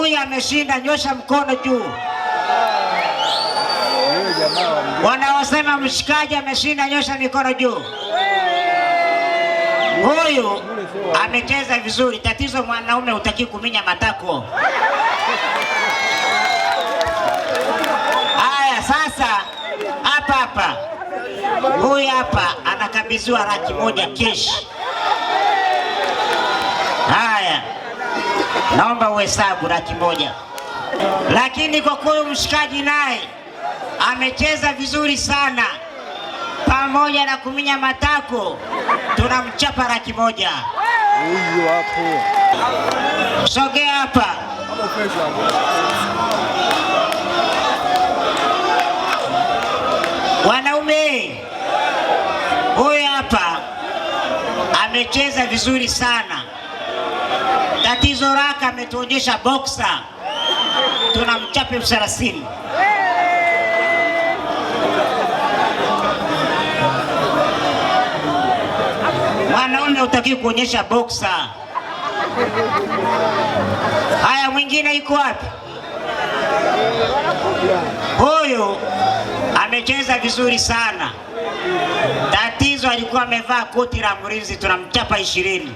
Huyu ameshinda, nyosha mkono juu. Wanaosema mshikaji ameshinda, nyosha mikono juu. Huyu amecheza vizuri. Tatizo mwanaume hutaki kuminya matako. Haya, sasa hapa huyu hapa anakabidhiwa Raki1 cash. Haya, naomba uhesabu Raki1. Lakini kwa kuwa mshikaji naye amecheza vizuri sana, pamoja na kuminya matako, tunamchapa Raki1. Huyu hapo. Sogea hapa. Wanaume, huyu hapa amecheza vizuri sana. Tatizo Raka ametuonyesha boxer, tunamchapa 30. Wanaume hutaki kuonyesha boxer. Haya, mwingine yuko wapi? Huyu amecheza vizuri sana. Tatizo alikuwa amevaa koti la mlinzi, tunamchapa 20.